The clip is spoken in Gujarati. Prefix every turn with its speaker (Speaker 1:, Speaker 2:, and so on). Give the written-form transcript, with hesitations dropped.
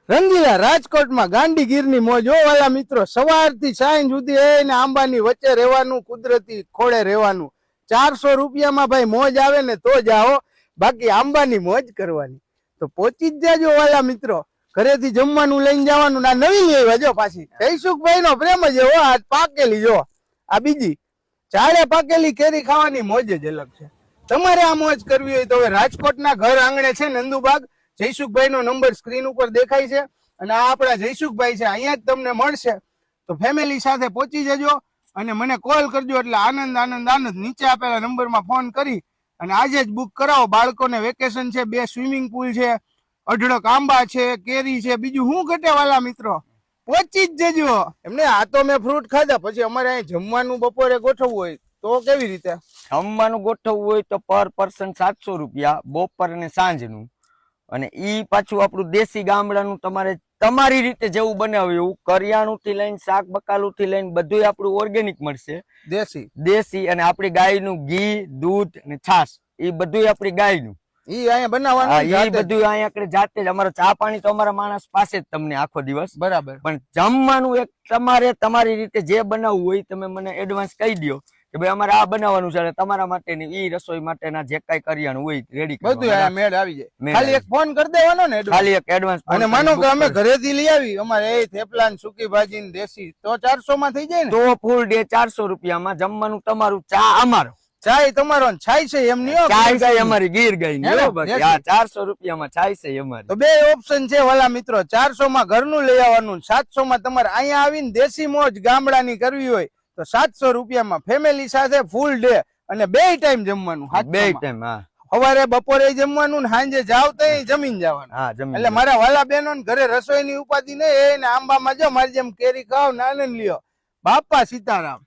Speaker 1: રંગીલા રાજકોટમાં ગાંધીગીરની મોજ હો વાલા મિત્રો, સવારથી સાંજ સુધી એને આંબાની વચ્ચે રહેવાનું, કુદરતી ખોળે રહેવાનું। 400 રૂપિયામાં ભાઈ મોજ આવે ને તો જ આવો, બાકી આંબાની મોજ કરવાની। તો પહોંચી જ જાજો વાલા મિત્રો, ઘરેથી જમવાનું લઈને જવાનું। ના નવી લેવા જો પાછી જયસુખભાઈ નો પ્રેમ જ હો, આ પાકેલી જો, આ બીજી ચાળે પાકેલી કેરી ખાવાની મોજ જ અલગ છે। તમારે આ મોજ કરવી હોય તો હવે રાજકોટના ઘર આંગણે છે નંદુબાગ, જયસુખભાઈ નો નંબર સ્ક્રીન ઉપર દેખાય છે અને આ આપણા જયસુખભાઈ છે, અહીંયા જ તમને મળશે। તો ફેમિલી સાથે પહોંચી જજો અને મને કોલ કરજો, એટલે આનંદ આનંદ આનંદ નીચે આપેલા નંબરમાં ફોન કરી અને આજે જ બુક કરાવો। બાળકોને વેકેશન છે, 2 સ્વિમિંગ પુલ છે, અઢળક આંબા છે, કેરી છે, બીજું શું ઘટે વાલા મિત્રો, પહોંચી જ જજો। એમને આ તો મેં ફ્રૂટ ખાધા, પછી અમારે અહીં જમવાનું બપોરે ગોઠવવું હોય તો કેવી રીતે
Speaker 2: જમવાનું ગોઠવવું હોય તો પર પર્સન 700 રૂપિયા, બપોર અને સાંજનું। અને ઈ પાછું આપણું દેશી ગામડાનું, તમારે તમારી રીતે જેવું બનાવ્યું એવું, કરિયાણું થી લઈને શાક બકાલું થી લઈને બધું આપણું ઓર્ગેનિક મળશે, દેશી। અને આપણી ગાયનું ઘી, દૂધ અને છાશ, એ બધું આપણી ગાયનું, ઈ અહીંયા બનાવવાનું, ઈ બધું અહીંયા આપણે જાતે જ। અમારો ચા પાણી તો અમારા માણસ પાસે જ તમને આખો દિવસ, બરાબર। પણ જમવાનું એક તમારે તમારી રીતે જે બનાવવું હોય તમે મને એડવાન્સ કહી દો કે ભાઈ અમારે આ બનાવવાનું છે, તમારા માટેની ઈ રસોઈ માટેના જે કઈ કરિયાણું હોય રેડી બધું આ મેળ આવી જાય, ખાલી એક ફોન કરી દેવાનો ને, ખાલી એક એડવાન્સ। અને માનો કે અમે ઘરેથી લઈ આવી, અમારે એ થેપલા ને સૂકી ભાજી ને દેશી, તો 400 માં થઈ જાય ને, તો ફૂલ ડે 400 રૂપિયામાં જમવાનું તમારું, ચા અમારો, ચાય તમારો, છાય છે એમ નહીં, ચાય ગાય અમારી ગીર ગાય ની, બરાબર। 400 રૂપિયામાં છાય છે અમારી। તો બે ઓપ્શન છે વાલા મિત્રો, 400 માં ઘરનું લઈ આવવાનું, 700 માં તમારે અહીંયા આવીને દેશી મોજ ગામડાની કરવી હોય તો 700 રૂપિયામાં ફેમિલી સાથે ફૂલ ડે અને 2 ટાઈમ જમવાનું, 2 ટાઈમ, હા, સવારે બપોરે જમવાનું ને સાંજે જાવ તો જમીન જવાનું, હા જમીન। એટલે મારા વાલા બહેનો ઘરે રસોઈની ઉપાધિ નહીં, એને આંબામાં જો મારી જેમ કેરી ખાવ ને આનંદ લ્યો, બાપા સીતારામ।